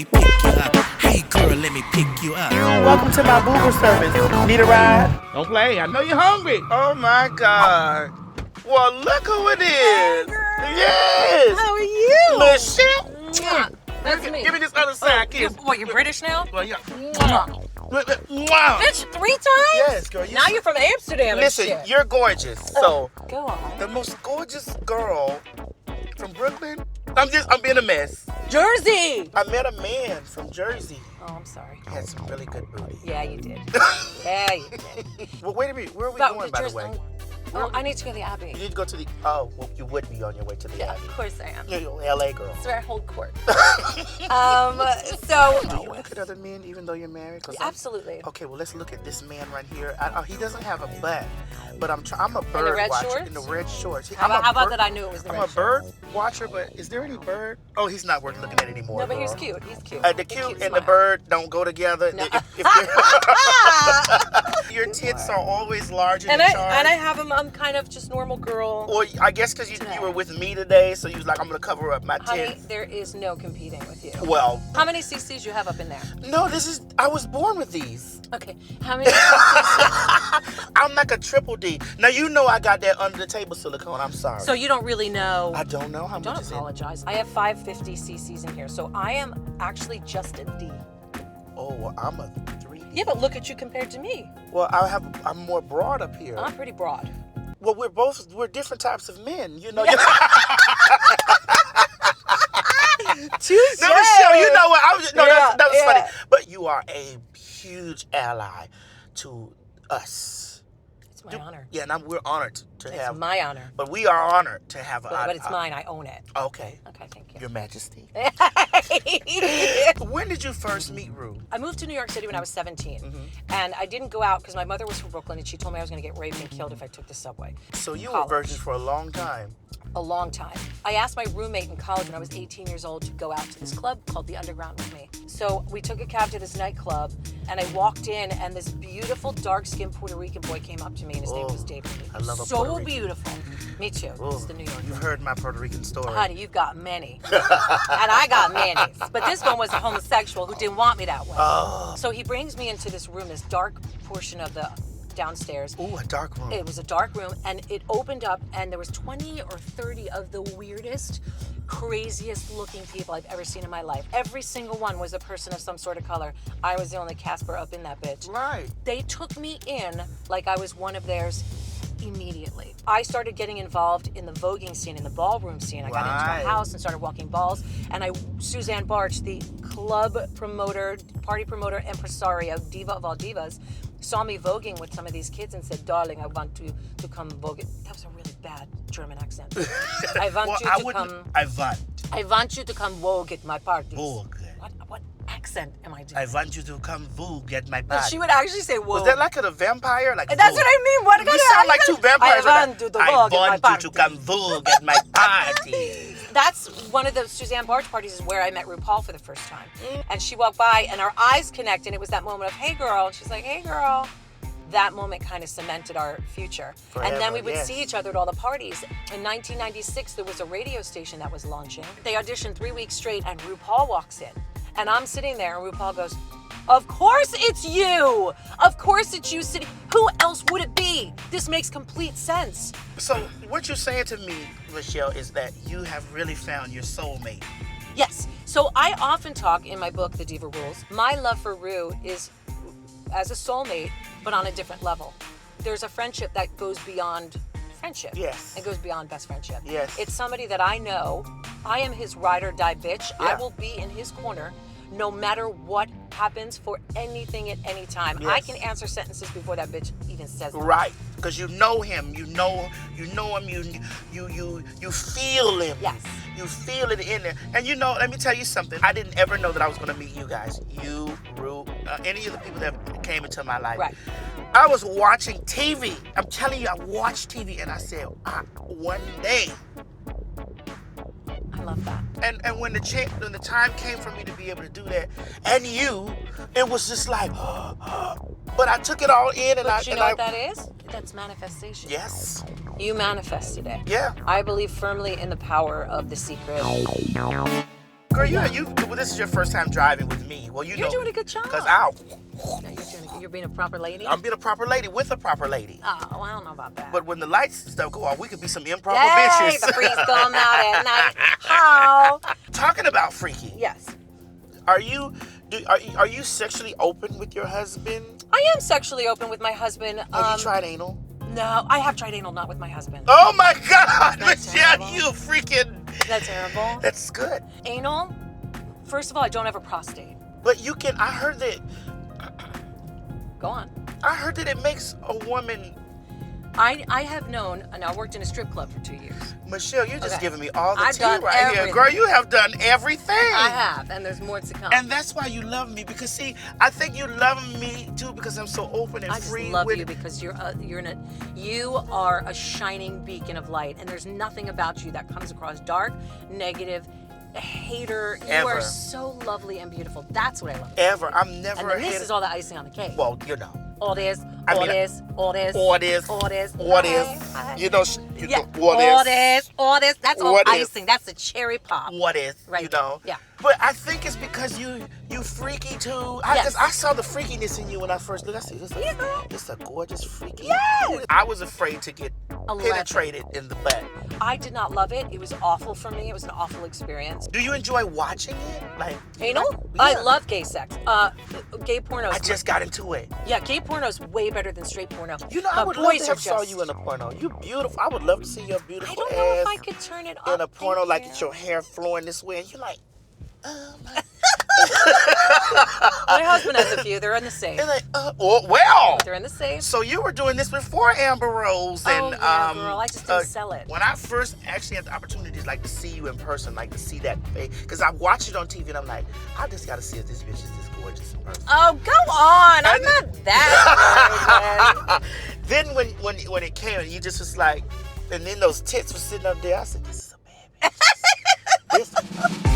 me pick you up. Hey girl, let me pick you up. Welcome to my Uber service. Need a ride? Don't play. I know you're hungry. Oh my God. Well, look who it is. Hey, girl. Yes. How are you? Michelle. That's me. Give me this other side, kiss. What, you're British now? Well, yeah. Mwah. Wow. Bitch, 3 times? Yes, girl. Now you're from Amsterdam and Listen, shit. you're gorgeous. So, Go on. the most gorgeous girl from Brooklyn. I'm being a mess. Jersey! I met a man from Jersey. Oh, I'm sorry. He had some really good booty. Yeah, you did. Yeah, you did. Well, wait a minute. Where are we But going, by the way? Oh, I need to go to the Abbey. You need to go to the... Oh, well, you would be on your way to the Yeah, Abbey. of course I am. You're an LA girl. That's where I hold court. Do So... you look at other men even though you're married? Absolutely. Okay, well, let's look at this man right here. He doesn't have a butt, but I'm a bird the red watcher. shorts? In the red shorts. How about that I knew it was the I'm red a bird watcher, but is there any bird? Oh, he's not worth looking at anymore. No, but he's girl. cute. He's cute. The cute and the bird don't go together. No. If your tits are always large And charged. I have him. I'm kind of just normal girl. Well, I guess because you were with me today, so you was like, I'm gonna cover up my Honey, tits. there is no competing with you. Well, How many CCs you have up in there? no, I was born with these. Okay. How many CCs? I'm like a triple D. Now you know I got that under the table silicone. I'm sorry. So you don't really know. I don't know how much Don't is in. apologize. I have 550 CCs in here, so I am actually just a D. Oh, well, I'm a 3D. Yeah, but look at you compared to me. Well, I'm more broad up here. I'm pretty broad. Well, we're different types of men. You know. Touche. No, Michelle, you know what? That was Yeah. funny. But you are a huge ally to us. It's my honor. Yeah, and we're honored to It's have. my honor. But we are honored to have. But it's mine. I own it. Okay. Okay, thank you. Your Majesty. When did you first meet Ru? I moved to New York City when I was 17. Mm-hmm. And I didn't go out because my mother was from Brooklyn and she told me I was going to get raped and killed if I took the subway. So you were College. virgin for a long time. A long time. I asked my roommate in college when I was 18 years old to go out to this club called The Underground with me. So we took a cab to this nightclub and I walked in and this beautiful dark-skinned Puerto Rican boy came up to me and his name was David. I love a so Puerto Rican. beautiful. Me too. Oh, It's the New York. You've heard my Puerto Rican story. Honey, you've got many. And I got many. But this one was a homosexual who didn't want me that way. Oh. So he brings me into this room, this dark portion of the downstairs. Ooh, a dark room. It was a dark room and it opened up and there was 20 or 30 of the weirdest, craziest looking people I've ever seen in my life. Every single one was a person of some sort of color. I was the only Casper up in that bitch. Right. They took me in like I was one of theirs immediately. I started getting involved in the voguing scene, in the ballroom scene. I got into Right. a house and started walking balls. And Suzanne Barch, the club promoter, party promoter, impresario, diva of all divas, saw me voguing with some of these kids and said, darling, I want you to come vogue. That was a really bad German accent. I want you to come. I want you to come vogue at my parties. Vogue. What accent am I doing? I want you to come vogue at my But party. she would actually say, whoa. Was that like a vampire? Like That's vogue? what I mean. What You kind sound like two vampires. I want you to vogue I at my want you to come vogue at my party. That's one of the Suzanne Barch parties is where I met RuPaul for the first time. And she walked by and our eyes connect and it was that moment of, hey girl. And she's like, hey girl. That moment kind of cemented our future. Forever, and then we would yes. see each other at all the parties. In 1996, there was a radio station that was launching. They auditioned 3 weeks straight and RuPaul walks in. And I'm sitting there and RuPaul goes, of course it's you. Of course it's you sitting. Who else would it be? This makes complete sense. So what you're saying to me, Michelle, is that you have really found your soulmate. Yes. So I often talk in my book, The Diva Rules. My love for Ru is as a soulmate, but on a different level. There's a friendship that goes beyond friendship. Yes. It goes beyond best friendship. Yes. It's somebody that I know. I am his ride or die bitch. Yeah. I will be in his corner no matter what happens for anything at any time. Yes. I can answer sentences before that bitch even says them. Right. Because you know him. You know him. You feel him. Yes. You feel it in there. And you know, let me tell you something. I didn't ever know that I was going to meet you guys. You, Ru, any of the people that came into my life. Right. I was watching TV. I'm telling you, I watched TV and I said, one day. I love that. And when the time came for me to be able to do that, and you, it was just like, but I took it all in and But you know what that is? That's manifestation. Yes. You manifested it. Yeah. I believe firmly in the power of The Secret. Girl, well, this is your first time driving with me. Well, You're know, doing a good job. Because You're being a proper lady? I'm being a proper lady with a proper lady. Oh, well, I don't know about that. But when the lights and stuff go off, we could be some improper Yay, bitches. the freaks come out at night. How? Talking about freaky. Yes. Are you sexually open with your husband? I am sexually open with my husband. Have you tried anal? No, I have tried anal, not with my husband. Oh my God, Isn't that Michelle, terrible? you freaking. Is that terrible? That's good. Anal, first of all, I don't have a prostate. But you can. I heard that it makes a woman. I have known, and I worked in a strip club for 2 years. Michelle, you're just giving me all the I've tea done right here. everything. Girl, you have done everything. I have, and there's more to come. And that's why you love me, because see, I think you love me too because I'm so open and I just free. love with you because you are a shining beacon of light, and there's nothing about you that comes across dark, negative, a hater. You Ever. are so lovely and beautiful. That's what I love. Ever. I'm never And a then this hater. is all the icing on the cake. Well, you know. All this. Hi. All this. That's all What is? icing. That's the cherry pop. What is, Right you know? there. Yeah. But I think it's because you freaky too. Yes. I saw the freakiness in you when I first looked. I said, Yeah. it's a gorgeous freaky. Yes. I was afraid to get 11. penetrated in the butt. I did not love it. It was awful for me. It was an awful experience. Do you enjoy watching it? Like Anal? Yeah. I love gay sex. Gay porno. I just got into it. Yeah, gay porno is way better than straight porno. You know, I But would love boys to are have saw just- you in a porno. You beautiful. I would love to see your beautiful I don't know if ass I could turn it in up. a porno, Thank like you. it's your hair flowing this way, and you're like, oh my. My husband has a few. They're in the safe. And like, well. They're in the safe. So you were doing this before Amber Rose, and Oh, yeah, girl. I just didn't sell it. When I first actually had the opportunity, like to see you in person, like to see that face, because I watch it on TV, and I'm like, I just got to see if this bitch is this gorgeous in person. Oh, go on. I'm not that gorgeous. Then when it came, and you just was like, and then those tits were sitting up there. I said, this is a bad bitch.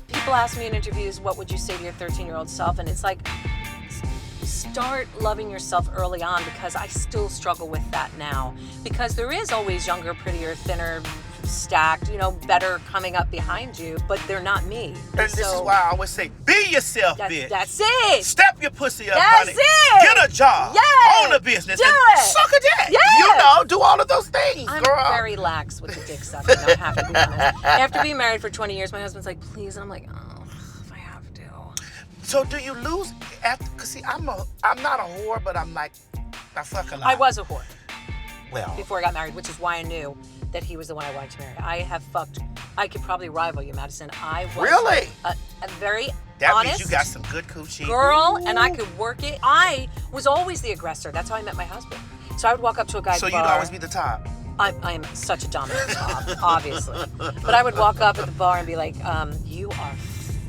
People ask me in interviews, what would you say to your 13-year-old self? And it's like, start loving yourself early on, because I still struggle with that now. Because there is always younger, prettier, thinner, stacked, better coming up behind you, but they're not me. And this is why I always say, be yourself, bitch. That's it. Step your pussy up, That's honey. it. Get a job. Yes. Own a business. Do and it. Suck a dick. Yes. Do all of those things, I'm girl. very lax with the dick sucking. I have to be honest. After being married for 20 years, my husband's like, please. And I'm like, oh, if I have to. So do you lose after? Cause see, I'm not a whore, but I'm like, I fuck a lot. I was a whore Well, before I got married, which is why I knew that he was the one I wanted to marry. I could probably rival you, Madison. I was Really? a very that honest means you got some good coochie. girl, and I could work it. I was always the aggressor. That's how I met my husband. So I would walk up to a guy's So bar. you'd always be the top. I am such a dominant top, obviously. But I would walk up at the bar and be like, you are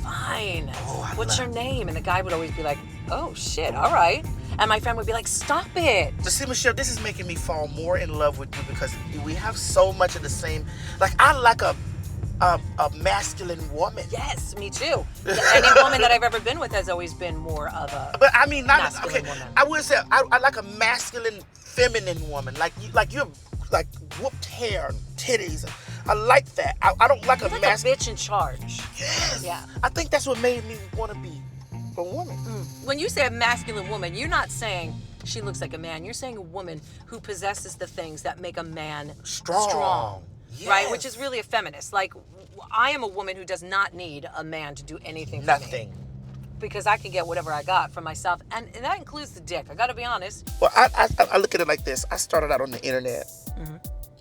fine. Oh, What's your name? And the guy would always be like, oh, shit, all right. And my friend would be like, stop it. But see, Michelle, this is making me fall more in love with you because we have so much of the same. Like, I like a masculine woman. Yes, me too. Any woman that I've ever been with has always been more of a But I mean, not masculine okay. woman. I would say I like a masculine, feminine woman. Like you're like whooped hair, and titties. I like that. I don't like You're a like masculine. a bitch in charge. Yes. Yeah. I think that's what made me want to be a woman. When you say a masculine woman, you're not saying she looks like a man. You're saying a woman who possesses the things that make a man strong. Right? Which is really a feminist. Like, I am a woman who does not need a man to do anything for me. Nothing. Because I can get whatever I got for myself. And that includes the dick. I gotta be honest. Well, I look at it like this. I started out on the internet.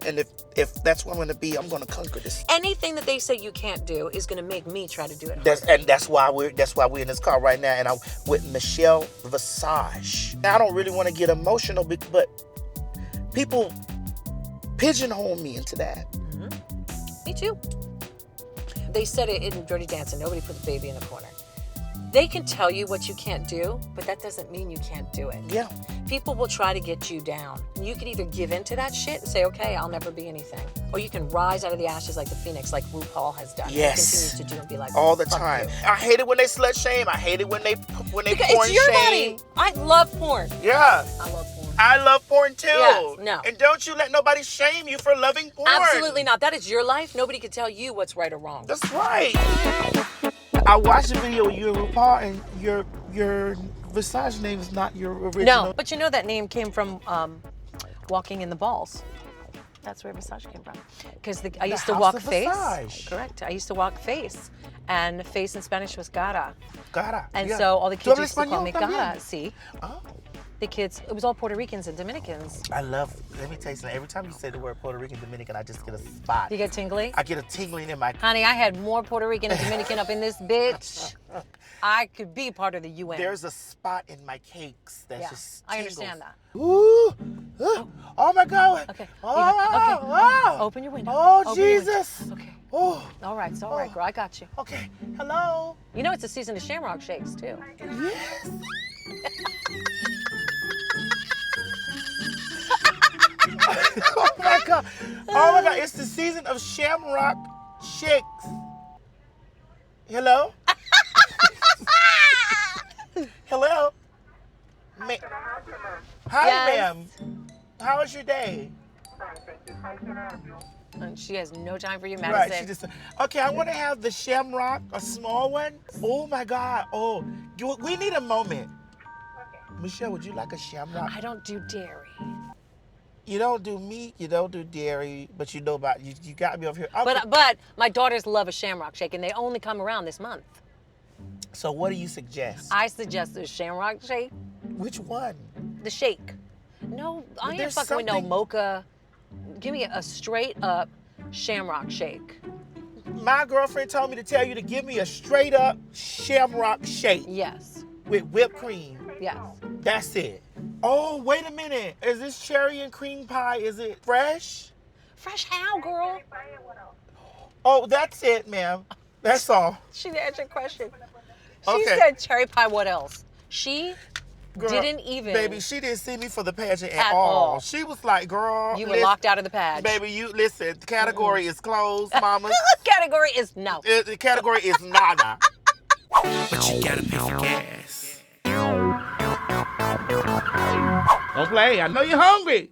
And if that's what I'm going to be, I'm going to conquer this. Anything that they say you can't do is going to make me try to do it. That's why we're in this car right now, and I'm with Michelle Visage. Now, I don't really want to get emotional, but people pigeonhole me into that. Me too. They said it in Dirty Dancing. Nobody put the baby in the corner. They can tell you what you can't do, but that doesn't mean you can't do it. Yeah. People will try to get you down. You can either give in to that shit and say, okay, I'll never be anything. Or you can rise out of the ashes like the phoenix, like RuPaul has done. Yes. And continues to do and be like, All the fuck time. you. I hate it when they slut shame. I hate it when they Because porn it's your shame. body. I love porn. Yeah. I love porn. I love porn too. Yes, no. And don't you let nobody shame you for loving porn. Absolutely not. That is your life. Nobody can tell you what's right or wrong. That's right. I watched the video of you and RuPaul, and your Visage name is not your original. No, but you know that name came from walking in the balls. That's where Visage came from. Because I used to House walk of face. Visage. Correct. I used to walk face. And face in Spanish was cara. Cara. And yeah. so all the ¿Tú kids hablas used to call me español cara. también? See? Oh. The kids, it was all Puerto Ricans and Dominicans. Let me tell you something. Every time you say the word Puerto Rican, Dominican, I just get a spot. You get tingly? I get a tingling in my... Honey, I had more Puerto Rican and Dominican up in this bitch. I could be part of the UN. There's a spot in my cakes that just I tingles. understand that. Ooh. Oh my God. Okay. Oh, Okay. wow. Open your window. Oh, Open your window. Jesus. Okay. Oh. All right, it's all right, girl. I got you. Okay. Hello. You know it's the season of Shamrock shakes, too. Yes. Oh my God. Oh my God. It's the season of Shamrock shakes. Hello? Hello? Hi, Yes. ma'am. How was your day? And she has no time for you, Right, Madison. she just okay, I want to have the Shamrock, a small one. Oh my God. Oh, we need a moment. Michelle, would you like a Shamrock? I don't do dairy. You don't do meat, you don't do dairy, but you know about you got me over here. Okay. But my daughters love a Shamrock shake, and they only come around this month. So what do you suggest? I suggest the Shamrock shake. Which one? The shake. No, I ain't there's fucking with no something- mocha. Give me a straight up Shamrock shake. My girlfriend told me to tell you to give me a straight up Shamrock shake Yes. with whipped cream. Yes. That's it. Oh, wait a minute. Is this cherry and cream pie, is it fresh? Fresh how, girl? Oh, that's it, ma'am. That's all. She didn't answer your question. She Okay. said cherry pie, what else? She Girl, didn't even. Baby, she didn't see me for the pageant at At all. all. She was like, girl. You were locked out of the pageant. Baby, you listen, the category is closed, mama. Category is no. The category is nada. But you gotta pay for gas. Don't play. I know you're hungry.